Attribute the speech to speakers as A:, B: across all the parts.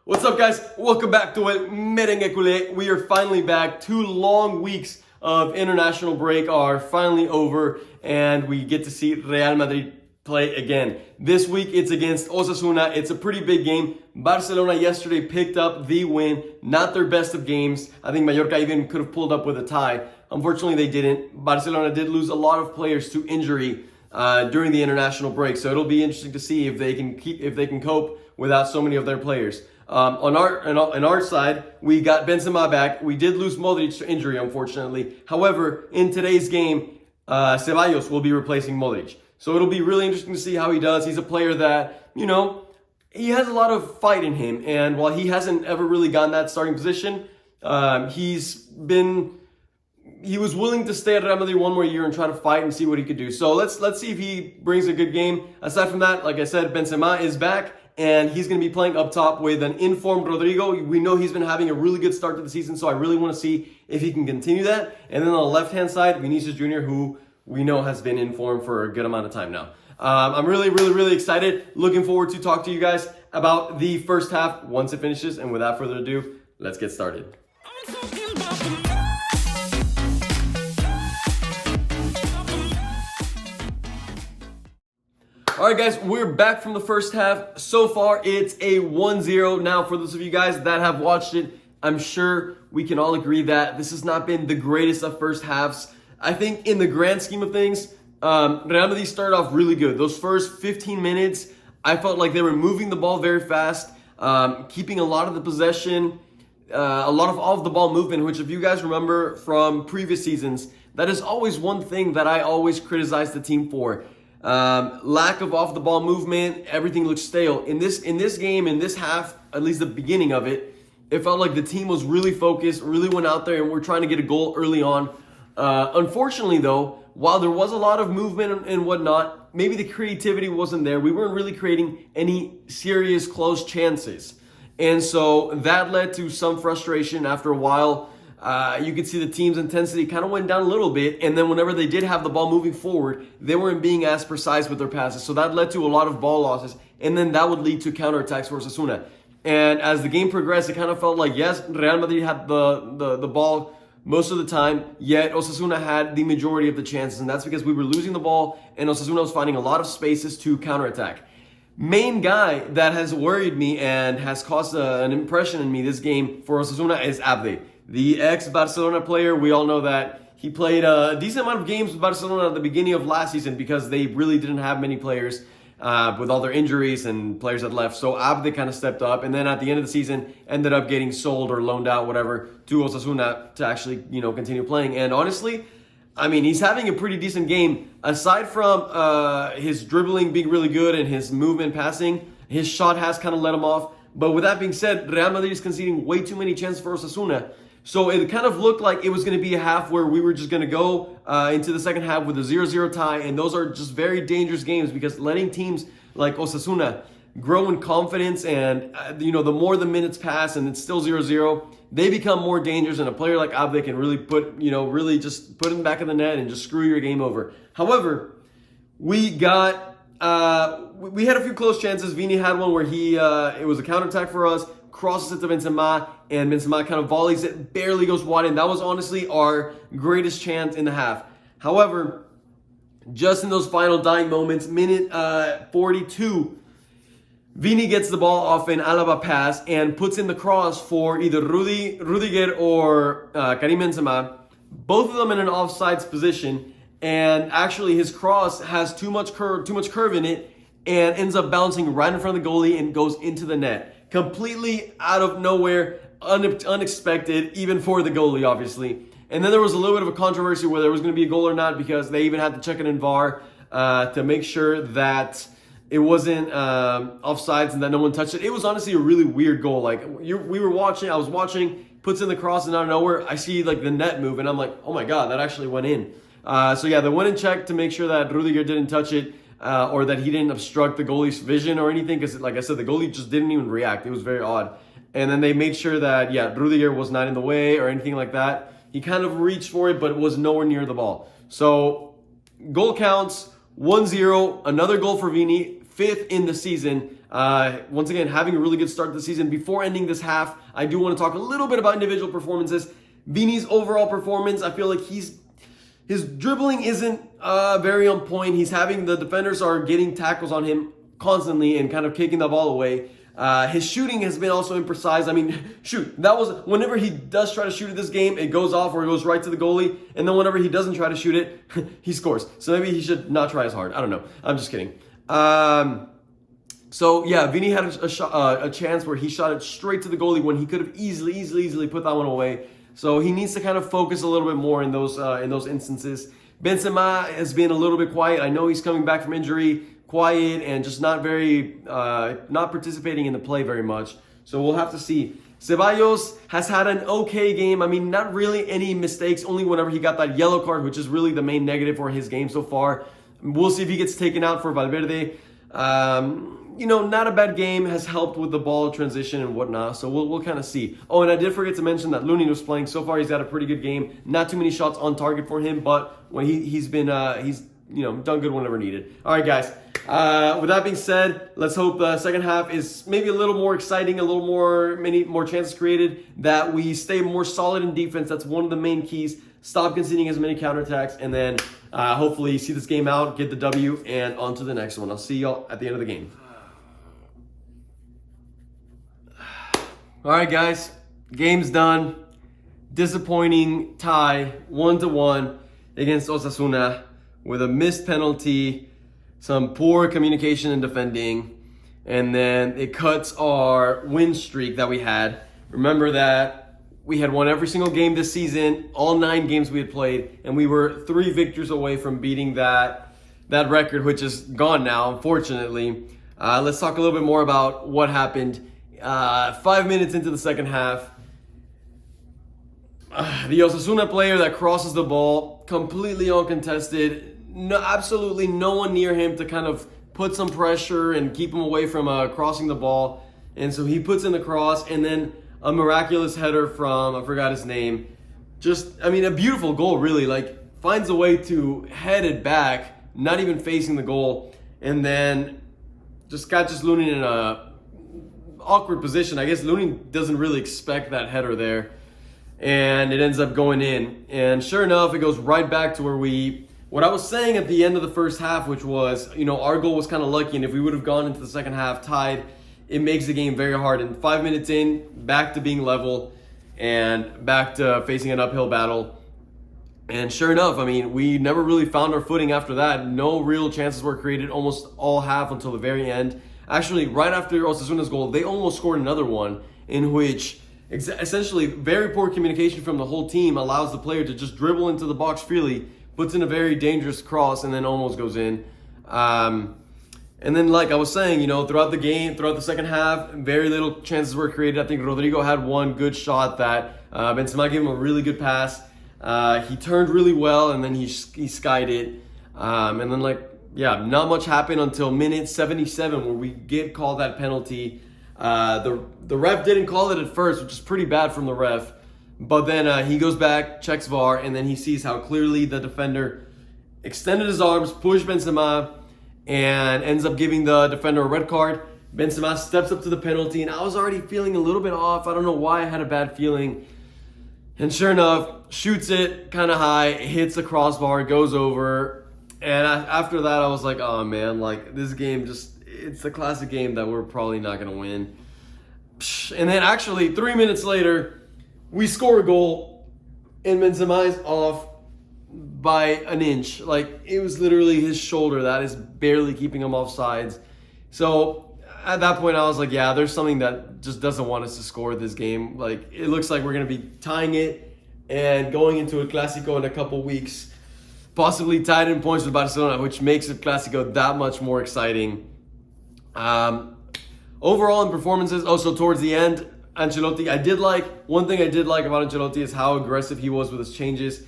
A: What's up, guys? Welcome back to El Merengue Culé. We are finally back. 2 long weeks of international break are finally over, and we get to see Real Madrid play again. This week, it's against Osasuna. It's a pretty big game. Barcelona yesterday picked up the win. Not their best of games. I think Mallorca even could have pulled up with a tie. Unfortunately, they didn't. Barcelona did lose a lot of players to injury during the international break, so it'll be interesting to see if they can cope without so many of their players. On our side, we got Benzema back. We did lose Modric to injury, unfortunately. However, in today's game, Ceballos will be replacing Modric. So it'll be really interesting to see how he does. He's a player that, he has a lot of fight in him. And while he hasn't ever really gotten that starting position, he was willing to stay at Real Madrid one more year and try to fight and see what he could do. So let's see if he brings a good game. Aside from that, like I said, Benzema is back. And he's going to be playing up top with an informed Rodrigo. We know he's been having a really good start to the season, so I really want to see if he can continue that. And then on the left-hand side, Vinicius Jr., who we know has been informed for a good amount of time now. I'm really excited. Looking forward to talk to you guys about the first half once it finishes. And without further ado, let's get started. Alright guys, we're back from the first half. So far, it's a 1-0. Now, for those of you guys that have watched it, I'm sure we can all agree that this has not been the greatest of first halves. I think in the grand scheme of things, Real Madrid started off really good. Those first 15 minutes, I felt like they were moving the ball very fast, keeping a lot of the possession, a lot of off-the-ball movement, which if you guys remember from previous seasons, that is always one thing that I always criticize the team for. Lack of off-the-ball movement, everything looks stale. In this game, in this half, at least the beginning of it, it felt like the team was really focused, really went out there and we're trying to get a goal early on. Unfortunately, though, while there was a lot of movement and whatnot, maybe the creativity wasn't there. We weren't really creating any serious close chances. And so that led to some frustration after a while. You could see the team's intensity kind of went down a little bit, and then whenever they did have the ball moving forward, they weren't being as precise with their passes. So that led to a lot of ball losses, and then that would lead to counterattacks for Osasuna. And as the game progressed, it kind of felt like, yes, Real Madrid had the ball most of the time, yet Osasuna had the majority of the chances, and that's because we were losing the ball, and Osasuna was finding a lot of spaces to counterattack. Main guy that has worried me and has caused an impression in me this game for Osasuna is Abde. The ex-Barcelona player, we all know that he played a decent amount of games with Barcelona at the beginning of last season because they really didn't have many players with all their injuries and players that left. So Abde kind of stepped up, and then at the end of the season ended up getting sold or loaned out, whatever, to Osasuna to actually, continue playing. And honestly, I mean, he's having a pretty decent game. Aside from his dribbling being really good and his movement passing, his shot has kind of let him off. But with that being said, Real Madrid is conceding way too many chances for Osasuna. So it kind of looked like it was going to be a half where we were just going to go into the second half with a 0-0 tie. And those are just very dangerous games because letting teams like Osasuna grow in confidence and, the more the minutes pass and it's still 0-0, they become more dangerous. And a player like Abde can really really just put in the back of the net and just screw your game over. However, we had a few close chances. Vini had one where it was a counterattack for us, crosses it to Benzema, and Benzema kind of volleys it, barely goes wide, and that was honestly our greatest chance in the half. However, just in those final dying moments, minute 42, Vini gets the ball off an Alaba pass and puts in the cross for either Rudiger or Karim Benzema, both of them in an offsides position, and actually his cross has too much curve in it and ends up bouncing right in front of the goalie and goes into the net. Completely out of nowhere, unexpected, even for the goalie, obviously. And then there was a little bit of a controversy whether there was going to be a goal or not because they even had to check it in VAR to make sure that it wasn't offsides and that no one touched it. It was honestly a really weird goal. Like I was watching, puts in the cross, and out of nowhere, I see like the net move, and I'm like, oh my god, that actually went in. So yeah, they went and checked to make sure that Rudiger didn't touch it. Or that he didn't obstruct the goalie's vision or anything, because like I said, the goalie just didn't even react. It was very odd. And then they made sure that, Rudiger was not in the way or anything like that. He kind of reached for it, but it was nowhere near the ball. So, goal counts, 1-0, another goal for Vini, 5th in the season. Once again, having a really good start to the season. Before ending this half, I do want to talk a little bit about individual performances. Vini's overall performance, I feel like his dribbling isn't very on point. He's having the defenders are getting tackles on him constantly and kind of kicking the ball away. His shooting has been also imprecise. I mean, shoot, that was whenever he does try to shoot at this game, it goes off or it goes right to the goalie. And then whenever he doesn't try to shoot it, he scores. So maybe he should not try as hard. I don't know. I'm just kidding. So yeah, Vini had a chance where he shot it straight to the goalie when he could have easily put that one away. So he needs to kind of focus a little bit more in those instances. Benzema has been a little bit quiet. I know he's coming back from injury, quiet and just not participating in the play very much. So we'll have to see. Ceballos has had an okay game. I mean, not really any mistakes, only whenever he got that yellow card, which is really the main negative for his game so far. We'll see if he gets taken out for Valverde. Not a bad game, has helped with the ball transition and whatnot. So we'll kind of see. Oh, and I did forget to mention that Lunin was playing. So far, he's got a pretty good game. Not too many shots on target for him, but when he's done good whenever needed. All right, guys. With that being said, let's hope the second half is maybe a little more exciting, many more chances created, that we stay more solid in defense. That's one of the main keys. Stop conceding as many counterattacks, and then hopefully see this game out, get the W, and on to the next one. I'll see y'all at the end of the game. All right, guys, game's done. Disappointing tie, 1-1 against Osasuna with a missed penalty, some poor communication and defending, and then it cuts our win streak that we had. Remember that we had won every single game this season, all 9 games we had played, and we were 3 victories away from beating that record, which is gone now, unfortunately. Let's talk a little bit more about what happened. 5 minutes into the second half, the Osasuna player that crosses the ball, completely uncontested, absolutely no one near him to kind of put some pressure and keep him away from crossing the ball. And so he puts in the cross, and then a miraculous header from, I forgot his name. A beautiful goal, really. Finds a way to head it back, not even facing the goal, and then just catches Lunin in a awkward position. I guess Lunin doesn't really expect that header there, and it ends up going in. And sure enough, it goes right back to what I was saying at the end of the first half, which was, our goal was kind of lucky, and if we would have gone into the second half tied, it makes the game very hard. And 5 minutes in, back to being level and back to facing an uphill battle. And sure enough, we never really found our footing after that. No real chances were created almost all half until the very end. Actually, right after Osasuna's goal, they almost scored another one in which essentially very poor communication from the whole team allows the player to just dribble into the box freely, puts in a very dangerous cross, and then almost goes in. And then, like I was saying, throughout the game, throughout the second half, very little chances were created. I think Rodrigo had one good shot that Benzema gave him a really good pass. He turned really well, and then he skied it. And then, not much happened until minute 77 where we get called that penalty. The ref didn't call it at first, which is pretty bad from the ref. But then he goes back, checks VAR, and then he sees how clearly the defender extended his arms, pushed Benzema, and ends up giving the defender a red card. Benzema steps up to the penalty, and I was already feeling a little bit off. I don't know why I had a bad feeling. And sure enough, shoots it kind of high, hits the crossbar, goes over. And after that, I was like, oh man, this game it's a classic game that we're probably not going to win. And then actually, 3 minutes later, we score a goal, and Benzema is off by an inch. It was literally his shoulder that is barely keeping him off sides. So at that point, I was like, yeah, there's something that just doesn't want us to score this game. It looks like we're going to be tying it and going into a Clásico in a couple weeks, possibly tied in points with Barcelona, which makes it Clásico that much more exciting. Overall in performances, also towards the end, Ancelotti, one thing I did like about Ancelotti is how aggressive he was with his changes.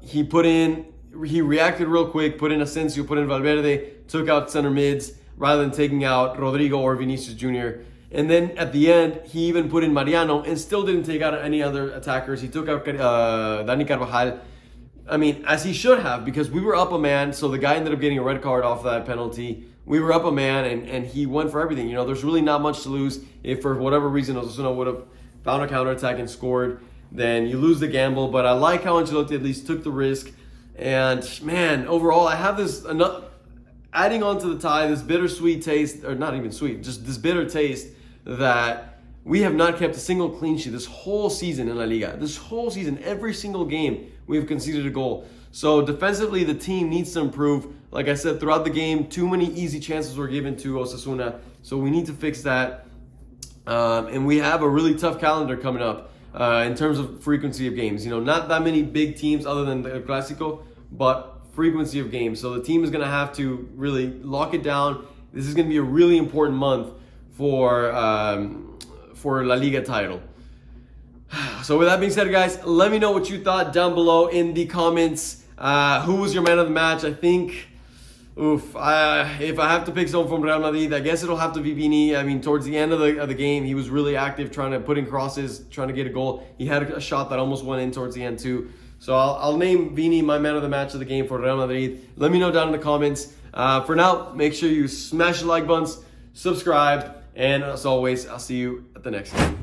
A: He reacted real quick, put in Asensio, put in Valverde, took out center mids rather than taking out Rodrigo or Vinicius Jr. And then at the end, he even put in Mariano and still didn't take out any other attackers. He took out Dani Carvajal. As he should have, because we were up a man, so the guy ended up getting a red card off that penalty. we were up a man, and he went for everything. You know, there's really not much to lose. If for whatever reason Osasuna would have found a counterattack and scored, then you lose the gamble. But I like how Ancelotti at least took the risk. And man, overall, I have this adding on to the tie, this bittersweet taste, or not even sweet, just this bitter taste that we have not kept a single clean sheet this whole season in La Liga. This whole season, every single game, we have conceded a goal. So defensively, the team needs to improve. Like I said, throughout the game, too many easy chances were given to Osasuna. So we need to fix that. And we have a really tough calendar coming up in terms of frequency of games. You know, not that many big teams other than the Clásico, but frequency of games. So the team is going to have to really lock it down. This is going to be a really important month for La Liga title. So with that being said, guys, let me know what you thought down below in the comments. Who was your man of the match? I think, if I have to pick someone from Real Madrid, I guess it'll have to be Vini. I mean, towards the end of the game, he was really active, trying to put in crosses, trying to get a goal. He had a shot that almost went in towards the end too. So I'll name Vini my man of the match of the game for Real Madrid. Let me know down in the comments. For now, make sure you smash the like buttons, subscribe, and as always, I'll see you at the next time.